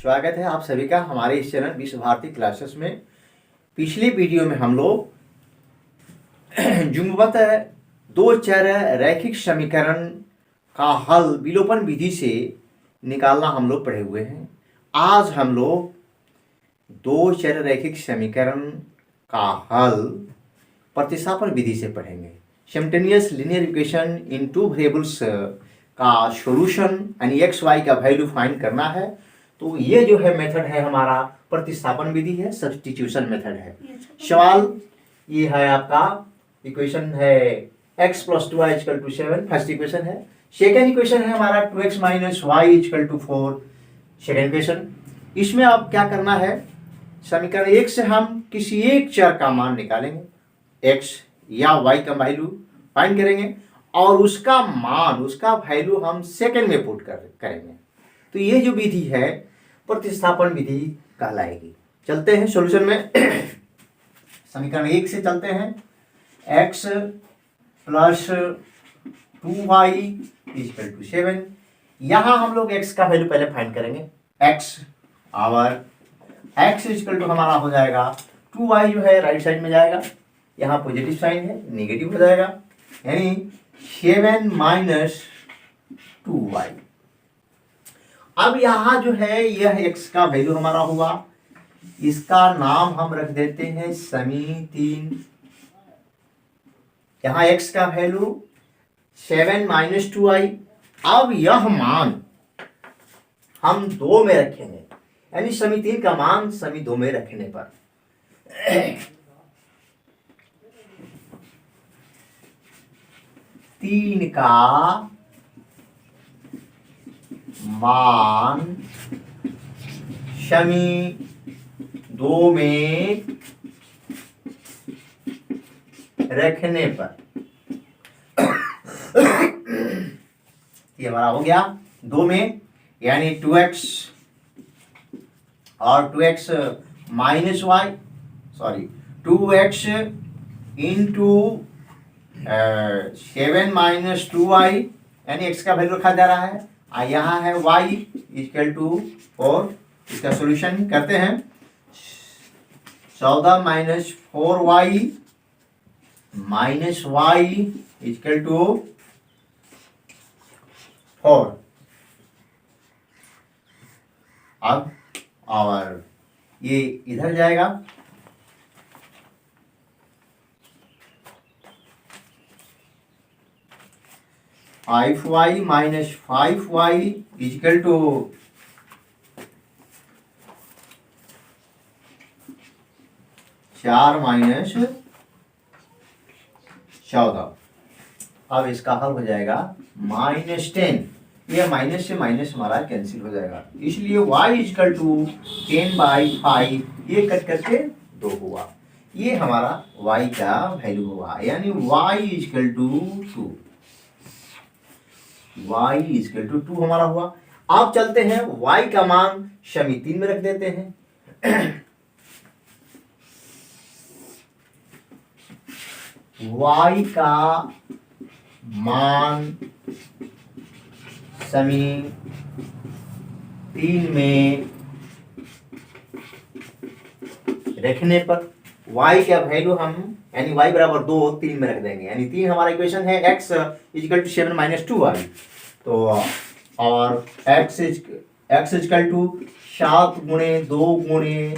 स्वागत है आप सभी का हमारे इस चैनल विश्व भारती क्लासेस में। पिछले वीडियो में हम लोग जुम्बत दो चर रैखिक समीकरण का हल विलोपन विधि से निकालना हम लोग पढ़े हुए हैं। आज हम लोग दो चर रैखिक समीकरण का हल प्रतिस्थापन विधि से पढ़ेंगे। Simultaneous linear equation in two variables का सॉल्यूशन यानी एक्स वाई का वैल्यू फाइंड करना है। तो ये जो है मेथड है हमारा प्रतिस्थापन विधि है, सब्स्टिट्यूशन मेथड है। सवाल ये है आपका इक्वेशन है x + 2y = 7 फर्स्ट इक्वेशन है। सेकेंड इक्वेशन है हमारा 2x - y = 4 सेकेंड इक्वेशन। इसमें आप क्या करना है, समीकरण 1 से हम किसी एक चर का मान निकालेंगे, x या y का वैल्यू फाइंड करेंगे और उसका मान उसका वैल्यू हम सेकेंड में पुट करेंगे। तो ये जो विधि है प्रतिस्थापन विधि कहलाएगी। चलते हैं सॉल्यूशन में। समीकरण 1 से चलते हैं। x + 2y = 7। यहां हम लोग x का वैल्यू पहले फाइंड करेंगे। x हमारा हो जाएगा 2y जो है राइट साइड में जाएगा, यहाँ पॉजिटिव साइन है, नेगेटिव हो जाएगा, यानी 7 - 2y। अब यहाँ जो है यह x का वैल्यू हमारा हुआ, इसका नाम हम रख देते हैं समी 3। यहाँ x का वैल्यू 7 - 2y। अब यह मान हम 2 में रखेंगे, यानी समी 3 का मान समी 2 में रखने पर 3 का मान समी 2 में रखने पर ये हमारा हो गया 2 में, यानी 2x और 2x - y 2x × 7 - 2y, यानी x का वैल्यू रखा जा रहा है। यहाँ है y = 4। इसका सॉल्यूशन करते हैं। 14 - 4y - y = 4। अब और ये इधर जाएगा, y - 5y = 4 - 14। अब इसका हल हो जाएगा -10। ये माइनस से माइनस हमारा कैंसिल हो जाएगा, इसलिए y = 10/5 ये कट करके 2 हुआ। ये हमारा y का वैल्यू हुआ, यानी y = 2। y = 2 हमारा हुआ। अब चलते हैं y का मान समी 3 में रख देते हैं। y का मान समी 3 में रखने पर y का वैल्यू हम यानी y = 2 3 में रख देंगे, यानी 3 हमारा इक्वेशन है x = 7 - 2y। तो और x = 7 × 2 ×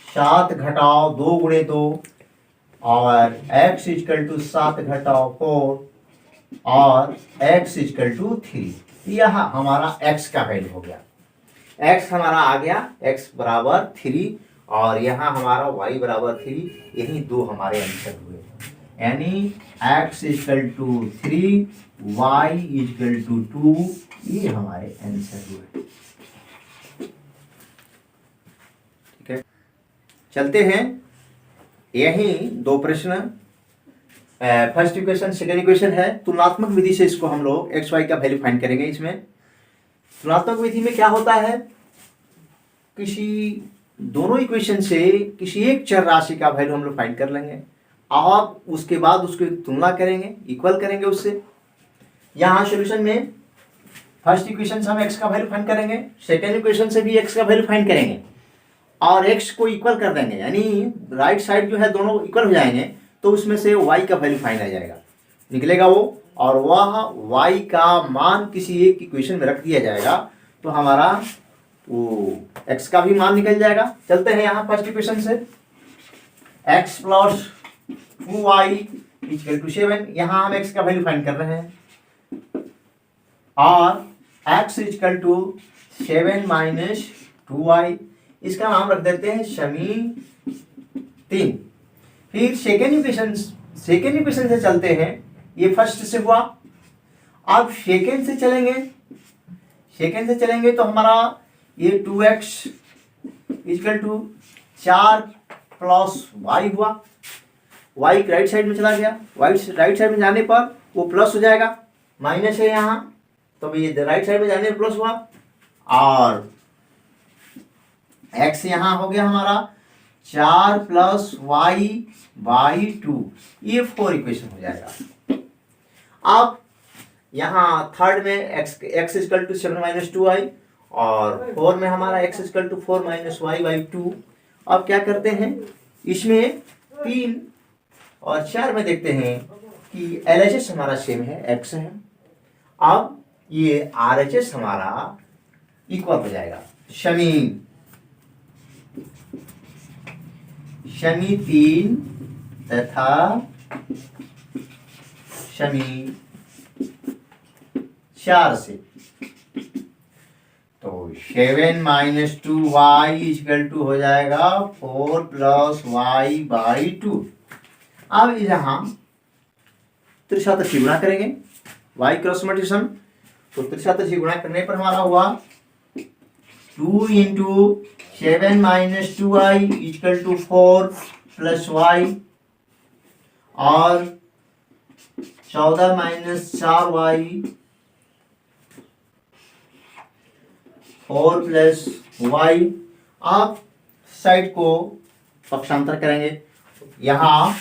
7 घटाओ 2 × 2 और x = 7 घटाओ 4 और x = 3। यह हमारा x का वैल्यू हो गया। x हमारा आ गया, x = 3 और यहाँ हमारा y = 3। यही 2 हमारे आंसर हुए, यानी x = 3 y = 2। ये हमारे आंसर हुए। ठीक है, चलते हैं। यही 2 प्रश्न, फर्स्ट इक्वेशन सेकेंड इक्वेशन है। तुलनात्मक विधि से इसको हम लोग एक्स वाई का वैल्यू फाइंड करेंगे। इसमें तुलनात्मक विधि में क्या होता है, किसी दोनों इक्वेशन से किसी एक चर राशि का वैल्यू हम लोग फाइंड कर लेंगे और उसके बाद उसकी तुलना करेंगे, इक्वल करेंगे उससे। यहाँ सॉल्यूशन में फर्स्ट इक्वेशन से हम x का वैल्यू फाइंड करेंगे, सेकेंड इक्वेशन से भी x का वैल्यू फाइंड करेंगे और x को इक्वल कर देंगे, यानी राइट साइड जो है दोनों इक्वल हो जाएंगे, तो उसमें से y का वैल्यू फाइंड आ जाएगा, निकलेगा वो, और वह y का मान किसी एक इक्वेशन में रख दिया जाएगा, तो हमारा वो x का भी मान निकल जाएगा। चलते हैं यहाँ फर्स्ट इक्वेशन से, x plus 2y equal to 7, यहाँ हम x का वैल्यू फाइंड कर रहे हैं, और x equal to 7 minus 2y, इसका नाम रख देते हैं शमी 3। फिर सेकेंड इक्वेशन से चलते हैं, ये फर्स्ट से हुआ, अब सेकेंड से चलेंगे तो हमारा ये 2x equal to 4 plus y हुआ, y राइट साइड में चला गया, y राइट साइड में जाने पर वो प्लस हो जाएगा, माइनस है यहाँ, तो ये राइट साइड में जाने पर प्लस हुआ, और x यहाँ हो गया हमारा 4 प्लस y बाई 2, ये 4 इक्वेशन हो जाएगा। अब यहाँ थर्ड में x equal to 7 minus 2y, और 4 में हमारा x equal to 4 minus y by 2। अब क्या करते हैं, इसमें 3 और 4 में देखते हैं कि LHS हमारा सेम है, x है, अब ये RHS हमारा इक्वल हो जाएगा, शमी 3 तथा शमी 4 से, तो 7 माइनस 2y इक्वल टू हो जाएगा 4 प्लस y बाई 2। अब यहाँ त्रिशतर्थी गुणा करेंगे, y क्रॉस मल्टीप्लिकेशन, तो त्रिशतर्थी गुणा करने पर हमारा हुआ 2 into 7 minus 2y equal to 4 plus y, और 14 माइनस 4y 4 प्लस y। आप साइड को पक्षांतर करेंगे, यहाँ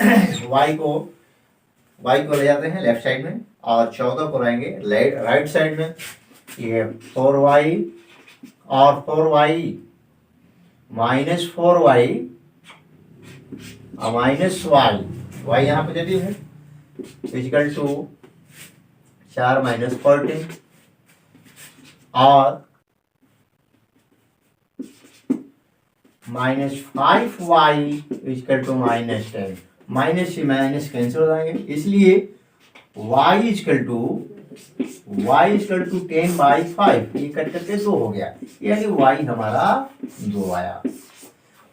y को ले जाते हैं लेफ्ट साइड में, और 14 को रहेंगे राइट साइड में, ये 4y और 4y माइनस 4y और माइनस y यहाँ पॉजिटिव है, इक्वल टू 4 माइनस 14, और minus 5y equal to minus 10, minus से माइनस कैंसिल हो जाएंगे, इसलिए y इक्वल टू 10 बाई 5, ये कट करके 2 हो गया, यानी y हमारा 2 आया।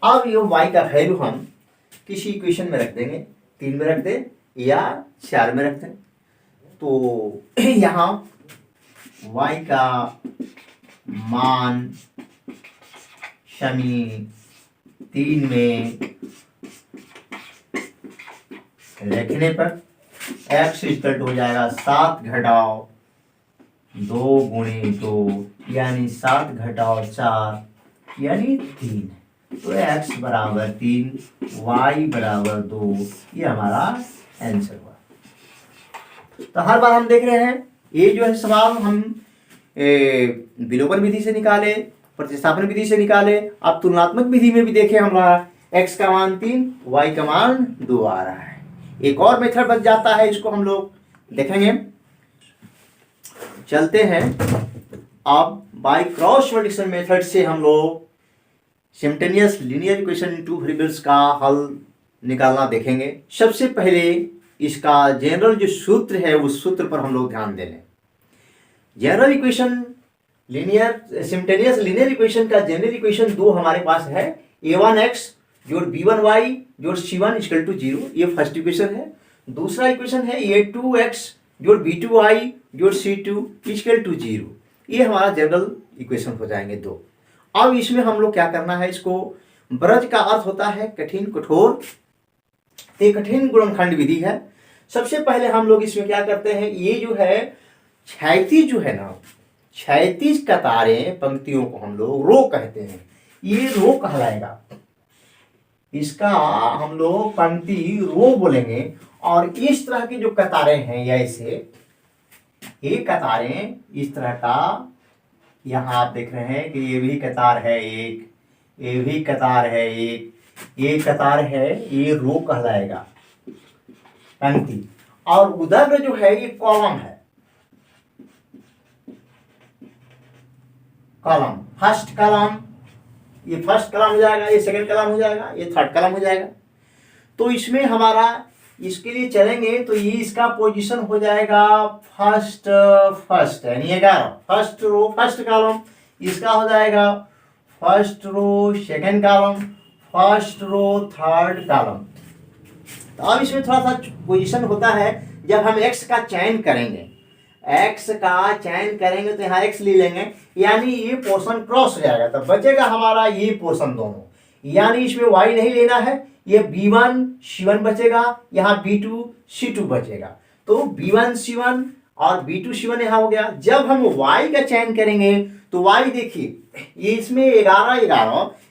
अब ये y का वैल्यू हम किसी इक्वेशन में रख देंगे, 3 में रख दें या 4 में रख दें, तो यहाँ y का मान शमी 3 में लिखने पर x इक्वल टू हो जाएगा 7 घटाओ 2 गुणे 2, यानी 7 घटाओ 4 यानी 3, तो x बराबर 3, y बराबर 2, ये हमारा आंसर हुआ। तो हर बार हम देख रहे हैं, ये जो है सवाल हम विलोपन विधि से निकाले, प्रतिस्थापन विधि से निकाले, अब तुलनात्मक विधि में भी देखे हमारा x का मान 3, y का मान 2 आ रहा है। एक और मेथड बच जाता है, इसको हम लोग देखेंगे। चलते हैं अब बाय क्रॉस मल्टीप्लिकेशन मेथड से हम लोग simultaneous linear equation in two variables का हल निकालना देखेंगे। सबसे पहले इसका जनरल जो सूत्र है उस सूत्र पर हम लोग ध्यान दे लें। General equation simultaneous linear equation का जनरल इक्वेशन 2 हमारे पास है, a1x जोड़ b1y जोड़ c1 इक्वल टू 0, ये फर्स्ट इक्वेशन है। दूसरा इक्वेशन है a2x जोड़ b2y जोड़ c2 इक्वल टू 0, ये हमारा जनरल इक्वेशन हो जाएंगे 2। अब इसमें हम लोग क्या करना है, इसको ब्रज का अर्थ होता है कठिन कठोर, एक कठिन गुणनखंड विधि है। सबसे पहले हम लोग इसमें क्या करते हैं, ये जो है क्षैतिज जो है ना, क्षैतिज कतारें पंक्तियों को हम लोग रो कहते हैं, ये रो कहलाएगा, इसका हम लोग पंक्ति रो बोलेंगे। और इस तरह की जो कतारें हैं, ऐसे ये कतारें इस तरह का, यहाँ आप देख रहे हैं कि ये भी कतार है एक, ये भी कतार है एक, ये कतार है, ये रो कहलाएगा, पंक्ति। और उधर जो है ये कॉलम है, कॉलम, फर्स्ट कॉलम, ये फर्स्ट कॉलम हो जाएगा, ये सेकंड कॉलम हो जाएगा, ये थर्ड कॉलम हो जाएगा। तो इसमें हमारा, इसके लिए चलेंगे तो ये इसका पोजीशन हो जाएगा फर्स्ट, फर्स्ट यानी 11, फर्स्ट रो फर्स्ट कॉलम, इसका हो जाएगा first row second column, first row third column. तो अब इसमें थोड़ा सा पोजीशन होता है, जब हम एक्स का चयन करेंगे, एक्स का चयन करेंगे तो यहाँ एक्स ले लेंगे, यानी ये पोर्शन क्रॉस हो जाएगा, तब बचेगा हमारा ये पोर्शन दोनों, यानी इसमें वाई नहीं लेना है, ये B1 C1 बचेगा, यहाँ B2 C2 बचेगा। तो B1 C1 और B2 C1 यहाँ हो गया। जब हम y का चयन करेंगे तो y देखिए, ये इसमें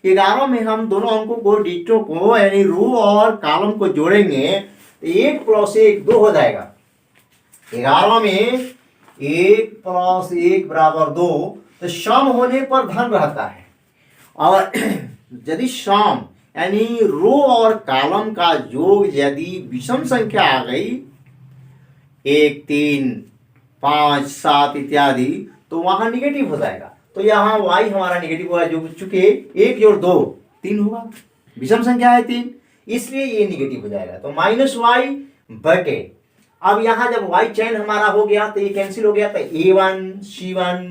11 में हम दोनों अंकों को, डिजिटों को, यानी रो और कॉलम को जोड़ेंगे तो 1 + 1 2 हो जाएगा। 11 में 1 + 1 = 2, तो सम होने पर धन रहता है। और यदि सम यानी रो और कॉलम का योग यदि विषम संख्या आ गई, 1 3 5 7 इत्यादि, तो वहां निगेटिव हो जाएगा। तो यहाँ y हमारा निगेटिव होगा, जो चूंकि 1 + 2 3 होगा, विषम संख्या है 3, इसलिए ये निगेटिव हो जाएगा। तो -y/, अब यहाँ जब y चयन हमारा हो गया तो ये कैंसिल हो गया, तो A1 C1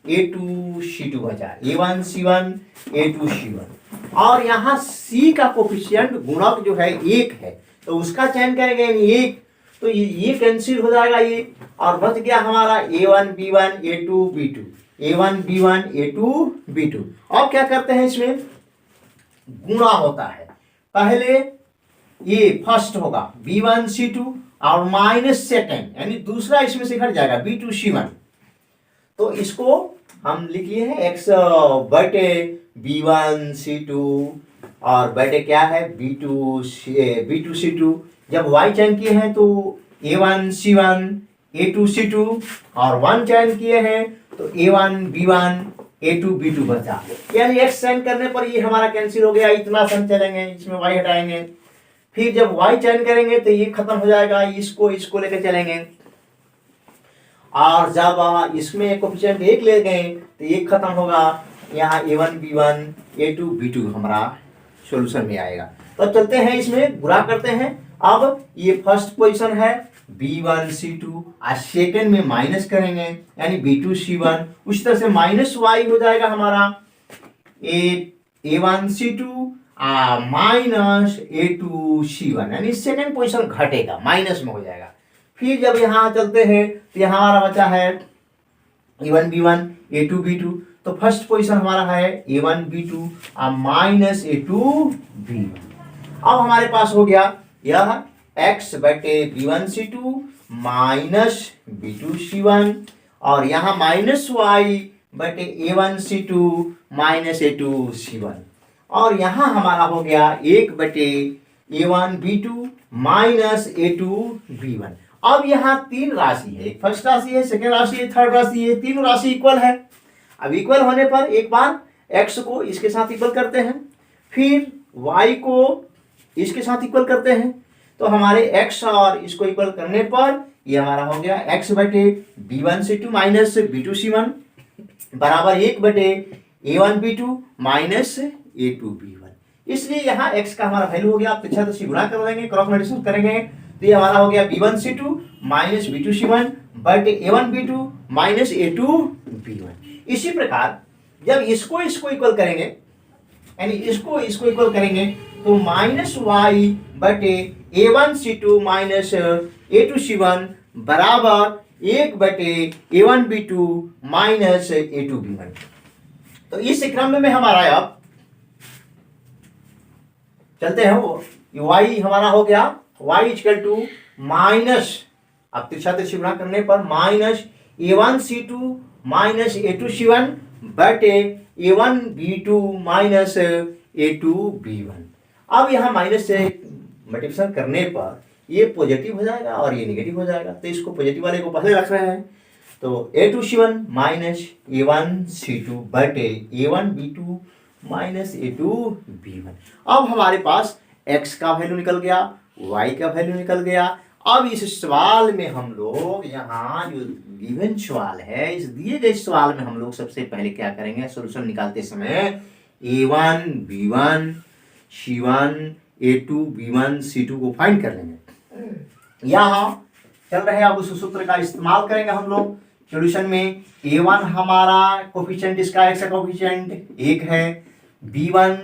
A2 C2 बचा, A1 C1 A2 C1। और यहाँ C का कोफिशिएंट गुणक जो है 1 है, तो उसका चयन करेंगे 1, तो ये कैंसिल हो जाएगा ये, और बच गया हमारा A1 B1 A2 B2, A1 B1 A2 B2। अब क्या करते हैं, इसमें गुणा होता है, पहले ये फर्स्ट होगा B1 C2 और माइनस सेकेंड यानी दूसरा इसमें से घट जाएगा B2 C1। तो इसको हम लिख लिए हैं x बटे B1 C2 और बटे क्या है B2 C2। जब y चयन किए हैं तो A1 C1 A2 C2 और 1 चयन किए हैं तो A1 B1 A2 B2 बचा, यानी x चयन करने पर ये हमारा कैंसिल हो गया, इतना सम चलेंगे, इसमें y हटाएंगे। फिर जब y चयन करेंगे तो ये खत्म हो जाएगा, इसको लेकर चलेंगे, और जब इसमें कोफिशिएंट 1 ले गए तो ये खत्म होगा, यहाँ A1 B1 A2 B2 हमारा सॉल्यूशन में आएगा। तो चलते हैं, इसमें गुणा करते हैं। अब ये फर्स्ट पोजीशन है B1 C2 और सेकेंड में माइनस करेंगे यानी B2 C1, उस तरह से -y हो जाएगा हमारा A1 C2 minus A2 C1, यानी सेकेंड पोजीशन घटेगा, माइनस में हो जाएगा। फिर जब यहाँ चलते हैं तो यहाँ हमारा बचा है A1 B1 A2 B2, तो फर्स्ट पोजीशन हमारा है A1 B2 minus A2 B1। अब हमारे पास हो गया यह x बटे B1 C2 minus B2 C1, और यहाँ -y बटे A1 C2 minus A2 C1, और यहाँ हमारा हो गया 1 बटे A1 B2 minus A2 B1। अब यहाँ 3 राशि है, एक फर्स्ट राशि है, सेकेंड राशि है, थर्ड राशि है, तीनों राशि इक्वल है। अब इक्वल होने पर एक बार x को इसके साथ इक्वल करते हैं, फिर y को इसके साथ इक्वल करते हैं, तो हमारे x और इसको इक्वल करने पर ये हमारा हो गया x बटे B1 C2 minus B2 C1 बराबर 1 बटे A1 B2 minus A2 B1। इसलिए यहाँ x का हमारा वैल्यू हो गया, आप पीछे से गुणा कर देंगे, क्रॉस मल्टीप्लिकेशन करेंगे तो ये हमारा हो गया B1 C2 minus B2 C1 बटे A1 B2 minus A2 B1। इसी प्रकार जब इसको इक्वल करेंगे, यानी इसको इक्वल करेंगे तो -y बटे A1 C2 minus A2 C1 बराबर 1 बटे A1 B2 minus A2 B1। तो इस क्रम में हमारा अब चलते हैं, वो y हमारा हो गया y इक्वल टू माइनस, अब तिरछा गुणा करने पर minus A1 C2 minus A2 C1 बटे A1 B2 minus A2 B1। अब यहाँ माइनस से मल्टीप्लिकेशन करने पर ये पॉजिटिव हो जाएगा और ये नेगेटिव हो जाएगा, तो इसको पॉजिटिव वाले को पहले रख रहे हैं, तो A2C1 माइनस A1C2 बटे A1B2 माइनस A2B1। अब हमारे पास x का वैल्यू निकल गया, y का वैल्यू निकल गया। अब इस सवाल में हम लोग यहाँ जो गिवन सवाल है, इस दिए गए सवाल में हम लोग सबसे पहले क्या करेंगे, सॉल्यूशन निकालते समय A1 B1 C1 A2 B1 C2 को फाइंड कर लेंगे। यहाँ चल रहे हैं, अब उस सूत्र का इस्तेमाल करेंगे हम लोग सॉल्यूशन में। A1 हमारा कोफिशिएंट, इसका x का कोफिशिएंट 1 है, B1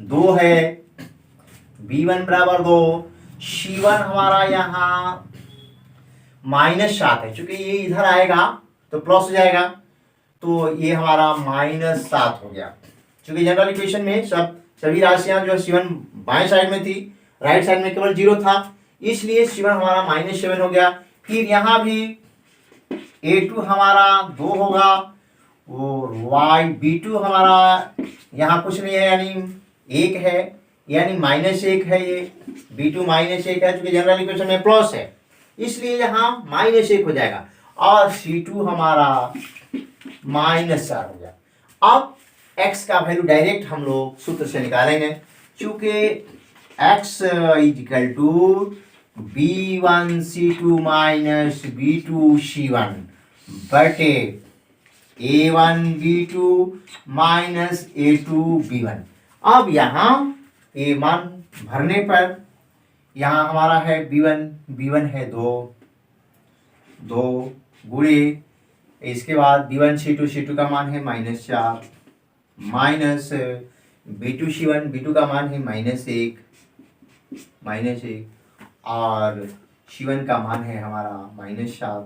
2 है, B1 बराबर 2, C1 हमारा यहाँ -7 है, चूंकि ये इधर आएगा तो प्लस हो जाएगा, तो ये हमारा -7 हो गया। चूंकि जनरल इक्वेशन में सभी राशियां जो C1 बाएं साइड में थी, राइट साइड में केवल 0 था, इसलिए C1 हमारा -7 हो गया। फिर यहाँ भी A2 हमारा 2 होगा और B2 हमारा यहाँ कुछ नहीं है, यानी 1 है, यानी -1 है, ये B2 -1 है, क्योंकि जनरल इक्वेशन में प्लस है, इसलिए यहाँ -1 हो जाएगा। और C2 हमारा -4 हो गया। अब x का वैल्यू डायरेक्ट हम लोग सूत्र से निकालेंगे, चूंकि x equal to B1C2 minus B2C1 बटे A1B2 माइनस A2B1। अब यहाँ ये मान भरने पर यहाँ हमारा है B1 है 2 गुणे, इसके बाद B1C2 का मान है -4 माइनस B2C1 का मान है -1 और C1 का मान है हमारा -7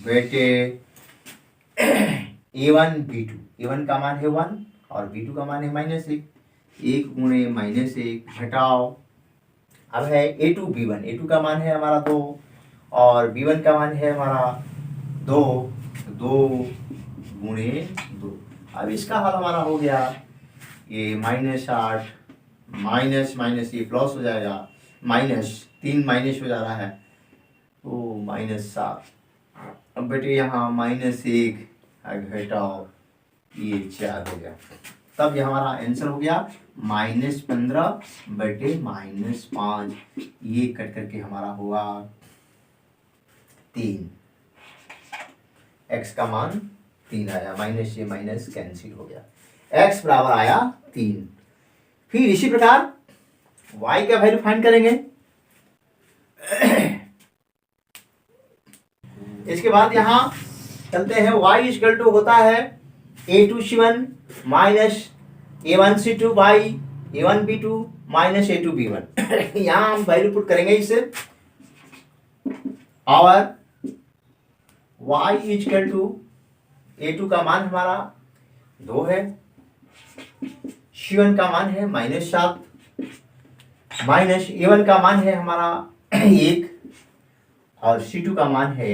बेटे A1 का मान है 1 और B2 का मान है -1 गुणे -1 घटाओ, अब है A2 का मान है हमारा 2 और B1 का मान है हमारा 2 गुणे 2। अब इसका हल हमारा हो गया, ये -8 माइनस ये प्लस हो जाएगा, -3 माइनस हो जा रहा है, तो -7। अब बेटे यहाँ -1 घटाओ, ये 4 हो गया। तब ये हमारा आंसर हो गया -15 बटे -5, ये कट करके हमारा हुआ 3। x का मान 3 आया, माइनस से माइनस कैंसिल हो गया, x बराबर आया 3। फिर इसी प्रकार y का वैल्यू फाइंड करेंगे। इसके बाद यहाँ चलते हैं, y इक्वल टू होता है A2C1 minus A1C2 by A1B2 minus A2B1। यहाँ हम वैल्यू पुट करेंगे इसे, और y इक्वल टू A2 का मान हमारा 2 है, C1 का मान है -7 माइनस A1 का मान है हमारा 1 और C2 का मान है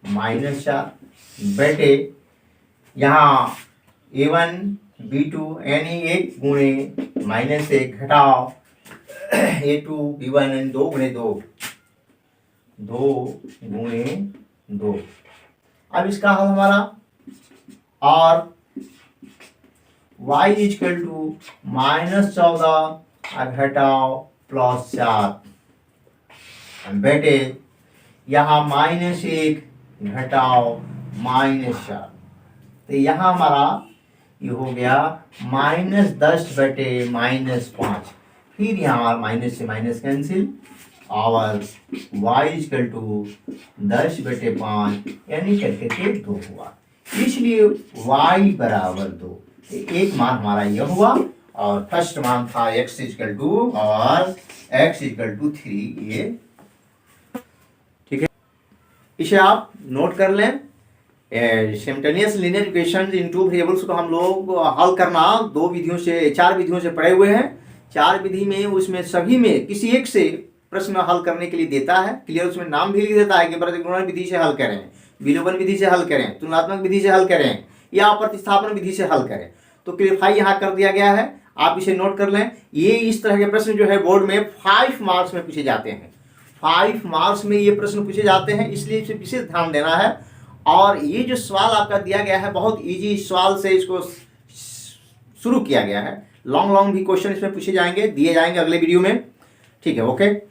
-4 बेटे यहाँ A1B2 यानी 1 गुणे -1 घटाओ A2B1 यानी 2 गुणे 2। अब इसका हल हमारा, और y इक्वल टू -14 घटाओ +4 बेटे यहाँ -1 घटाओ -4, तो यहाँ हमारा ये हो गया -10 बटे -5। फिर यहाँ माइनस से माइनस कैंसिल, और y इक्वल टू 10 बटे 5 यानी करके 2 हुआ, इसलिए y बराबर 2। एक मान हमारा यह हुआ, और फर्स्ट मान था x इक्वल टू और x इक्वल टू 3, ये ठीक है। इसे आप नोट कर लें। सिमल्टेनियस लीनियर इक्वेशंस इन टू वेरिएबल्स को हम लोग हल करना 4 विधियों से पढ़े हुए हैं। 4 विधि में, उसमें सभी में किसी एक से प्रश्न हल करने के लिए देता है, क्लियर उसमें नाम भी लिख देता है कि प्रतिगुणन विधि से हल करें, विलोपन विधि से हल करें, तुलनात्मक विधि से हल करें या प्रतिस्थापन विधि से हल करें। तो क्लियरफाई यहाँ कर दिया गया है, आप इसे नोट कर लें। ये इस तरह के प्रश्न जो है बोर्ड में 5 मार्क्स में पूछे जाते हैं। 5 मार्क्स में ये प्रश्न पूछे जाते हैं, इसलिए इसे विशेष ध्यान देना है। और ये जो सवाल आपका दिया गया है बहुत इजी सवाल से इसको शुरू किया गया है। लॉन्ग भी क्वेश्चन इसमें पूछे जाएंगे, दिए जाएंगे अगले वीडियो में। ठीक है, ओके।